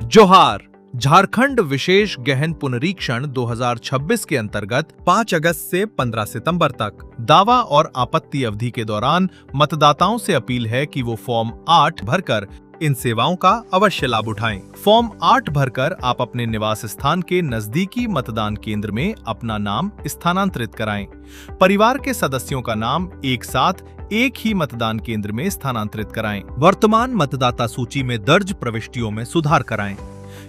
जोहार। झारखंड विशेष गहन पुनरीक्षण 2026 के अंतर्गत 5 अगस्त से 15 सितंबर तक दावा और आपत्ति अवधि के दौरान मतदाताओं से अपील है कि वो फॉर्म 8 भरकर इन सेवाओं का अवश्य लाभ उठाएं। फॉर्म 8 भरकर आप अपने निवास स्थान के नजदीकी मतदान केंद्र में अपना नाम स्थानांतरित कराएं। परिवार के सदस्यों का नाम एक साथ एक ही मतदान केंद्र में स्थानांतरित कराएं। वर्तमान मतदाता सूची में दर्ज प्रविष्टियों में सुधार कराएं।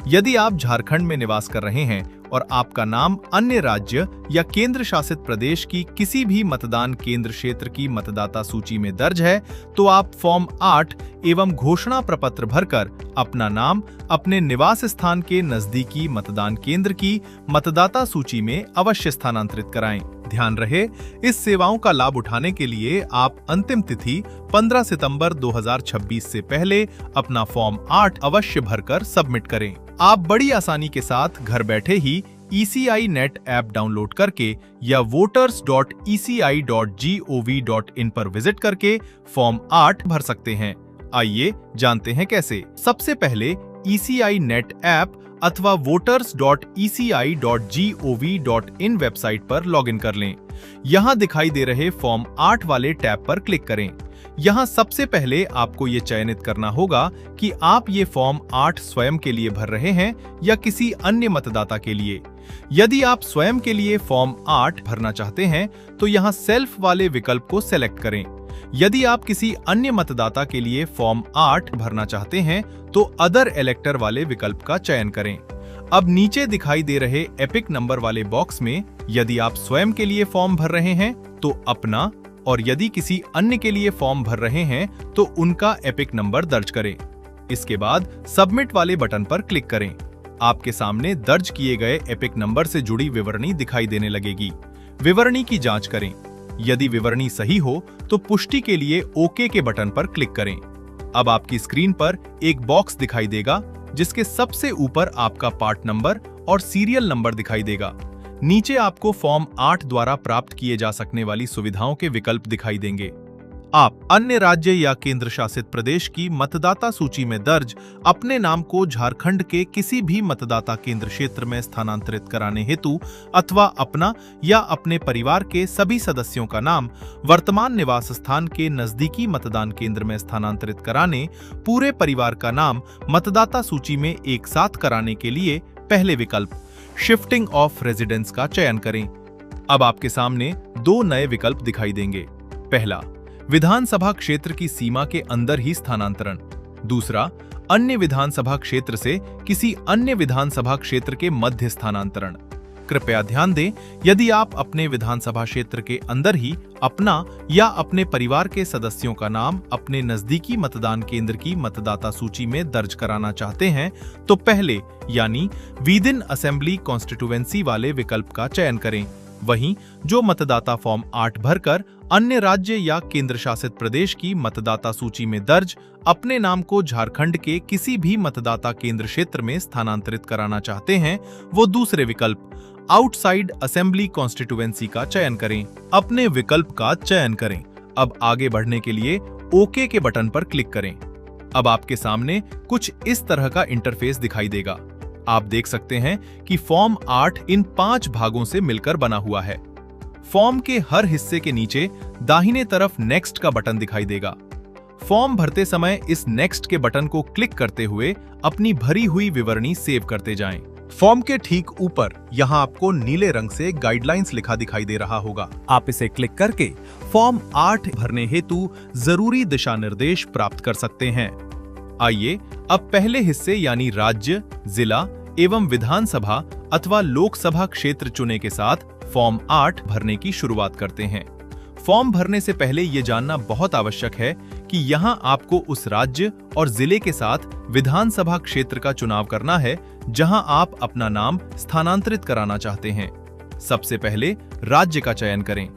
यदि आप झारखंड में निवास कर रहे हैं और आपका नाम अन्य राज्य या केंद्र शासित प्रदेश की किसी भी मतदान केंद्र क्षेत्र की मतदाता सूची में दर्ज है, तो आप फॉर्म 8 एवं घोषणा प्रपत्र भरकर अपना नाम अपने निवास स्थान के नजदीकी मतदान केंद्र की मतदाता सूची में अवश्य स्थानांतरित कराएं। ध्यान रहे, इस सेवाओं का लाभ उठाने के लिए आप अंतिम तिथि 15 सितंबर 2026 से पहले अपना फॉर्म 8 अवश्य भरकर सबमिट करें। आप बड़ी आसानी के साथ घर बैठे ही ECI नेट ऐप डाउनलोड करके या voters.eci.gov.in पर विजिट करके फॉर्म 8 भर सकते हैं। आइए जानते हैं कैसे। सबसे पहले ECI नेट ऐप अथवा voters.eci.gov.in वेबसाइट पर लॉगिन कर लें। यहाँ दिखाई दे रहे फॉर्म 8 वाले टैब पर क्लिक करें। यहाँ सबसे पहले आपको ये चयनित करना होगा कि आप ये फॉर्म 8 स्वयं के लिए भर रहे हैं या किसी अन्य मतदाता के लिए। यदि आप स्वयं के लिए फॉर्म 8 भरना चाहते हैं तो यहाँ सेल्फ वाले विकल्प को सेलेक्ट करें। यदि आप किसी अन्य मतदाता के लिए फॉर्म 8 भरना चाहते हैं तो अदर इलेक्टर वाले विकल्प का चयन करें। अब नीचे दिखाई दे रहे एपिक नंबर वाले बॉक्स में यदि आप स्वयं के लिए फॉर्म भर रहे हैं तो अपना, और यदि किसी अन्य के लिए फॉर्म भर रहे हैं तो उनका एपिक नंबर दर्ज करें। इसके बाद सबमिट वाले बटन पर क्लिक करें। आपके सामने दर्ज किए गए एपिक नंबर से जुड़ी विवरणी दिखाई देने लगेगी। विवरणी की जांच करें। यदि विवरणी सही हो तो पुष्टि के लिए ओके के बटन पर क्लिक करें। अब आपकी स्क्रीन पर एक बॉक्स दिखाई देगा जिसके सबसे ऊपर आपका पार्ट नंबर और सीरियल नंबर दिखाई देगा। नीचे आपको फॉर्म 8 द्वारा प्राप्त किए जा सकने वाली सुविधाओं के विकल्प दिखाई देंगे। आप अन्य राज्य या केंद्र शासित प्रदेश की मतदाता सूची में दर्ज अपने नाम को झारखंड के किसी भी मतदाता केंद्र क्षेत्र में स्थानांतरित कराने हेतु अथवा अपना या अपने परिवार के सभी सदस्यों का नाम वर्तमान निवास स्थान के नजदीकी मतदान केंद्र में स्थानांतरित कराने, पूरे परिवार का नाम मतदाता सूची में एक साथ कराने के लिए पहले विकल्प शिफ्टिंग ऑफ रेजिडेंस का चयन करें। अब आपके सामने दो नए विकल्प दिखाई देंगे। पहला, विधानसभा क्षेत्र की सीमा के अंदर ही स्थानांतरण। दूसरा, अन्य विधानसभा क्षेत्र से किसी अन्य विधानसभा क्षेत्र के मध्य स्थानांतरण। कृपया ध्यान दें, यदि आप अपने विधानसभा क्षेत्र के अंदर ही अपना या अपने परिवार के सदस्यों का नाम अपने नजदीकी मतदान केंद्र की मतदाता सूची में दर्ज कराना चाहते हैं तो पहले यानी विद इन असेंबली कॉन्स्टिट्यूएंसी वाले विकल्प का चयन करें। वहीं जो मतदाता फॉर्म 8 भरकर अन्य राज्य या केंद्र शासित प्रदेश की मतदाता सूची में दर्ज अपने नाम को झारखंड के किसी भी मतदाता केंद्र क्षेत्र में स्थानांतरित कराना चाहते हैं, वो दूसरे विकल्प आउटसाइड असेंबली कॉन्स्टिट्यूएंसी का चयन करें। अपने विकल्प का चयन करें। अब आगे बढ़ने के लिए ओके के बटन पर क्लिक करें। अब आपके सामने कुछ इस तरह का इंटरफेस दिखाई देगा। आप देख सकते हैं कि फॉर्म 8 इन 5 भागों से मिलकर बना हुआ है। फॉर्म के हर हिस्से के नीचे दाहिने तरफ नेक्स्ट का बटन दिखाई देगा। फॉर्म भरते समय इस नेक्स्ट के बटन को क्लिक करते हुए अपनी भरी हुई विवरणी सेव करते जाएं। फॉर्म के ठीक ऊपर यहाँ आपको नीले रंग से गाइडलाइंस लिखा दिखाई दे रहा होगा। आप इसे क्लिक करके फॉर्म 8 भरने हेतु जरूरी दिशा निर्देश प्राप्त कर सकते हैं। आइए अब पहले हिस्से यानी राज्य, जिला एवं विधानसभा अथवा लोकसभा क्षेत्र चुने के साथ फॉर्म 8 भरने की शुरुआत करते हैं। फॉर्म भरने से पहले ये जानना बहुत आवश्यक है कि यहाँ आपको उस राज्य और जिले के साथ विधानसभा क्षेत्र का चुनाव करना है जहां आप अपना नाम स्थानांतरित कराना चाहते हैं। सबसे पहले राज्य का चयन करें।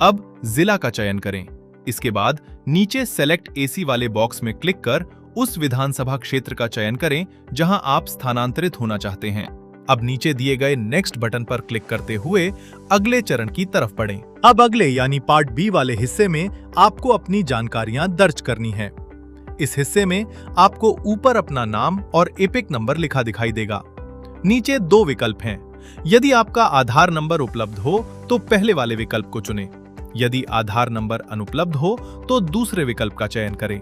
अब जिला का चयन करें। इसके बाद नीचे सेलेक्ट एसी वाले बॉक्स में क्लिक कर उस विधानसभा क्षेत्र का चयन करें जहां आप स्थानांतरित होना चाहते हैं। अब नीचे दिए गए नेक्स्ट बटन पर क्लिक करते हुए अगले चरण की तरफ बढ़ें। अब अगले यानी पार्ट बी वाले हिस्से में आपको अपनी जानकारियां दर्ज करनी है। इस हिस्से में आपको ऊपर अपना नाम और एपिक नंबर लिखा दिखाई देगा। नीचे दो विकल्प हैं। यदि आपका आधार नंबर उपलब्ध हो तो पहले वाले विकल्प को चुनें। यदि आधार नंबर अनुपलब्ध हो तो दूसरे विकल्प का चयन करें।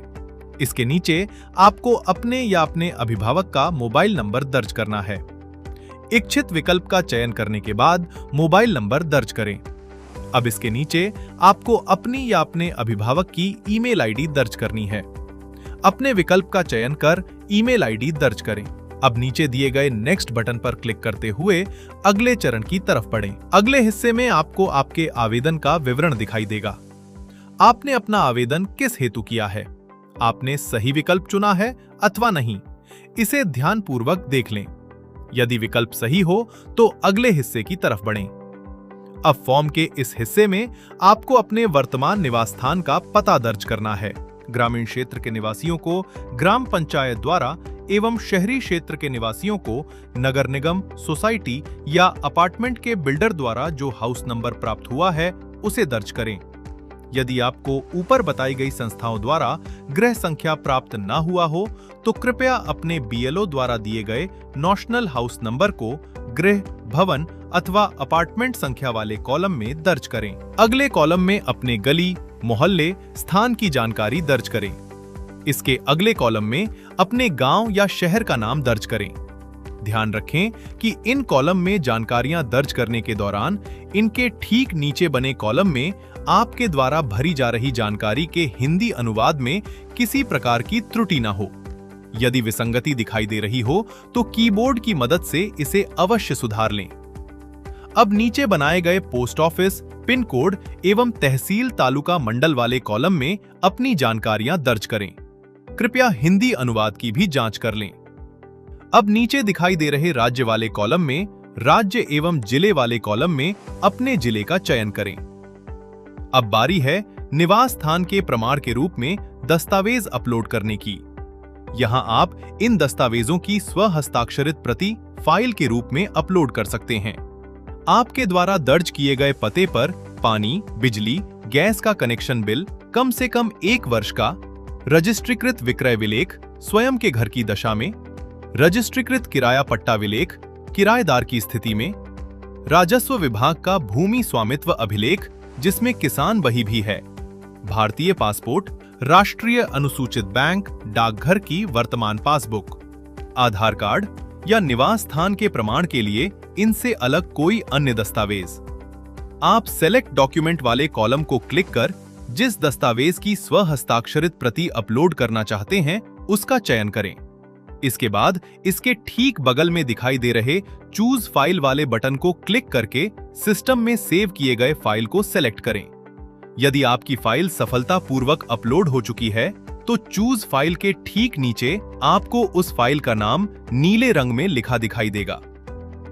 इसके नीचे आपको अपने या अपने अभिभावक का मोबाइल नंबर दर्ज करना है। इच्छित विकल्प का चयन करने के बाद मोबाइल नंबर दर्ज करें। अब इसके नीचे आपको अपनी या अपने अभिभावक की ईमेल आईडी दर्ज करनी है। अपने विकल्प का चयन कर ईमेल आईडी दर्ज करें। अब नीचे दिए गए नेक्स्ट बटन पर क्लिक करते हुए अगले चरण की तरफ बढ़ें। अगले हिस्से में आपको आपके आवेदन का विवरण दिखाई देगा। आपने अपना आवेदन किस हेतु किया है, आपने सही विकल्प चुना है अथवा नहीं, इसे ध्यानपूर्वक देख लें। यदि विकल्प सही हो तो अगले हिस्से की तरफ बढ़ें। अब फॉर्म के इस हिस्से में आपको अपने वर्तमान निवास स्थान का पता दर्ज करना है। ग्रामीण क्षेत्र के निवासियों को ग्राम पंचायत द्वारा एवं शहरी क्षेत्र के निवासियों को नगर निगम, सोसाइटी या अपार्टमेंट के बिल्डर द्वारा जो हाउस नंबर प्राप्त हुआ है उसे दर्ज करें। यदि आपको ऊपर बताई गई संस्थाओं द्वारा गृह संख्या प्राप्त न हुआ हो तो कृपया अपने बीएलओ द्वारा दिए गए नॉशनल हाउस नंबर को गृह, भवन अथवा अपार्टमेंट संख्या वाले कॉलम में दर्ज करें। अगले कॉलम में अपने गली, मोहल्ले, स्थान की जानकारी दर्ज करें। इसके अगले कॉलम में अपने गांव या शहर का नाम दर्ज करें। ध्यान रखें कि इन कॉलम में जानकारियां दर्ज करने के दौरान इनके ठीक नीचे बने कॉलम में आपके द्वारा भरी जा रही जानकारी के हिंदी अनुवाद में किसी प्रकार की त्रुटि न हो। यदि विसंगति दिखाई दे रही हो तो कीबोर्ड की मदद से इसे अवश्य सुधार लें। अब नीचे बनाए गए पोस्ट ऑफिस, पिन कोड एवं तहसील, तालुका, मंडल वाले कॉलम में अपनी जानकारियां दर्ज करें। कृपया हिंदी अनुवाद की भी जांच कर लें। अब नीचे दिखाई दे रहे राज्य वाले कॉलम में राज्य एवं जिले वाले कॉलम में अपने जिले का चयन करें। अब बारी है निवास स्थान के प्रमाण के रूप में दस्तावेज अपलोड करने की। यहां आप इन दस्तावेजों की स्वहस्ताक्षरित प्रति फाइल के रूप में अपलोड कर सकते हैं। आपके द्वारा दर्ज किए गए पते पर पानी, बिजली, गैस का कनेक्शन बिल, कम से कम 1 वर्ष का, रजिस्ट्रीकृत विक्रय विलेख, स्वयं के घर की दशा में, रजिस्ट्रीकृत किराया पट्टा विलेख, किराएदार की स्थिति में, राजस्व विभाग का भूमि स्वामित्व अभिलेख जिसमें किसान बही भी है, भारतीय पासपोर्ट, राष्ट्रीय अनुसूचित बैंक, डाकघर की वर्तमान पासबुक, आधार कार्ड या निवास स्थान के प्रमाण के लिए इनसे अलग कोई अन्य दस्तावेज। आप सेलेक्ट डॉक्यूमेंट वाले कॉलम को क्लिक कर जिस दस्तावेज की स्वहस्ताक्षरित प्रति अपलोड करना चाहते हैं उसका चयन करें। इसके बाद इसके ठीक बगल में दिखाई दे रहे चूज फाइल वाले बटन को क्लिक करके सिस्टम में सेव किए गए फाइल को सेलेक्ट करें। यदि आपकी फाइल सफलतापूर्वक अपलोड हो चुकी है तो चूज फाइल के ठीक नीचे आपको उस फाइल का नाम नीले रंग में लिखा दिखाई देगा।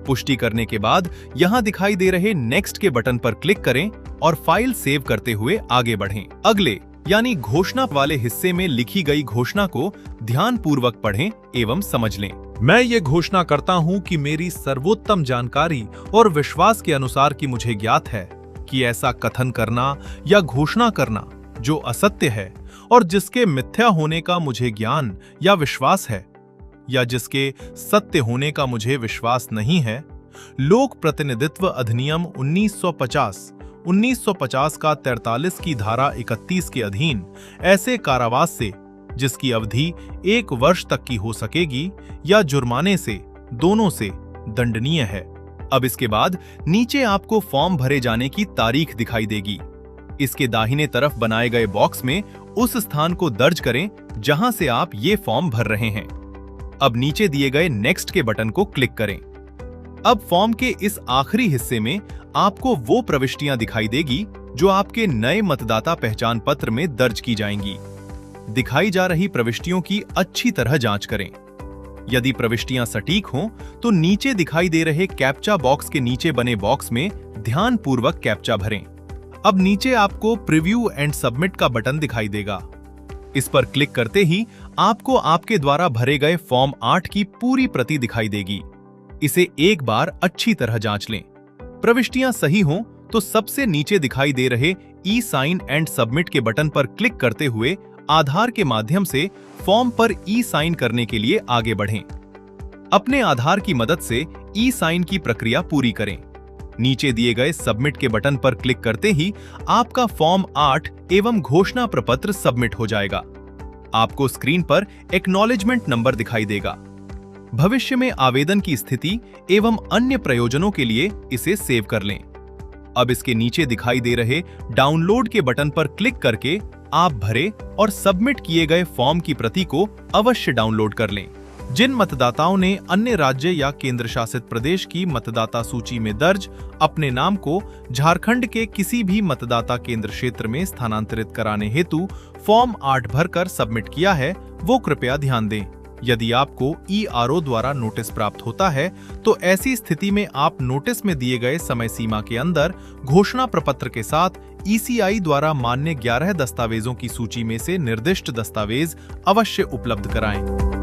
पुष्टि करने के बाद यहां दिखाई दे रहे नेक्स्ट के बटन पर क्लिक करें और फाइल सेव करते हुए आगे बढ़ें। अगले यानी घोषणा वाले हिस्से में लिखी गई घोषणा को ध्यानपूर्वक पढ़ें एवं समझ लें। मैं ये घोषणा करता हूं कि मेरी सर्वोत्तम जानकारी और विश्वास के अनुसार कि मुझे ज्ञात है कि ऐसा कथन करना या घोषणा करना जो असत्य है और जिसके मिथ्या होने का मुझे ज्ञान या विश्वास है या जिसके सत्य होने का मुझे विश्वास नहीं है, लोक प्रतिनिधित्व अधिनियम 1950 का 43 की धारा 31 के अधीन ऐसे कारावास से जिसकी अवधि 1 वर्ष तक की हो सकेगी या जुर्माने से, दोनों से दंडनीय है। अब इसके बाद नीचे आपको फॉर्म भरे जाने की तारीख दिखाई देगी। इसके दाहिने तरफ बनाए गए बॉक्स में उस स्थान को दर्ज करें जहां से आप ये फॉर्म भर रहे हैं। अब नीचे दिए गए नेक्स्ट के बटन को क्लिक करें। अब फॉर्म के इस आखिरी हिस्से में आपको वो प्रविष्टियां दिखाई देगी जो आपके नए मतदाता पहचान पत्र में दर्ज की जाएंगी। दिखाई जा रही प्रविष्टियों की अच्छी तरह जांच करें। यदि प्रविष्टियां सटीक हों तो नीचे दिखाई दे रहे कैप्चा बॉक्स के नीचे बने बॉक्स में ध्यानपूर्वक कैप्चा भरें। अब नीचे आपको प्रीव्यू एंड सबमिट का बटन दिखाई देगा। इस पर क्लिक करते ही आपको आपके द्वारा भरे गए फॉर्म 8 की पूरी प्रति दिखाई देगी। इसे एक बार अच्छी तरह जांच लें। प्रविष्टियां सही हों तो सबसे नीचे दिखाई दे रहे ई साइन एंड सबमिट के बटन पर क्लिक करते हुए आधार के माध्यम से फॉर्म पर ई साइन करने के लिए आगे बढ़ें। अपने आधार की मदद से ई साइन की प्रक्रिया पूरी करें। नीचे दिए गए सबमिट के बटन पर क्लिक करते ही आपका फॉर्म 8 एवं घोषणा प्रपत्र सबमिट हो जाएगा। आपको स्क्रीन पर एक्नॉलेजमेंट नंबर दिखाई देगा। भविष्य में आवेदन की स्थिति एवं अन्य प्रयोजनों के लिए इसे सेव कर लें। अब इसके नीचे दिखाई दे रहे डाउनलोड के बटन पर क्लिक करके आप भरे और सबमिट किए गए फॉर्म की प्रति को अवश्य डाउनलोड कर लें। जिन मतदाताओं ने अन्य राज्य या केंद्र शासित प्रदेश की मतदाता सूची में दर्ज अपने नाम को झारखंड के किसी भी मतदाता केंद्र क्षेत्र में स्थानांतरित कराने हेतु फॉर्म 8 भरकर सबमिट किया है, वो कृपया ध्यान दें। यदि आपको ईआरओ द्वारा नोटिस प्राप्त होता है तो ऐसी स्थिति में आप नोटिस में दिए गए समय सीमा के अंदर घोषणा प्रपत्र के साथ ईसीआई द्वारा मान्य 11 दस्तावेजों की सूची में से निर्दिष्ट दस्तावेज अवश्य उपलब्ध कराएं।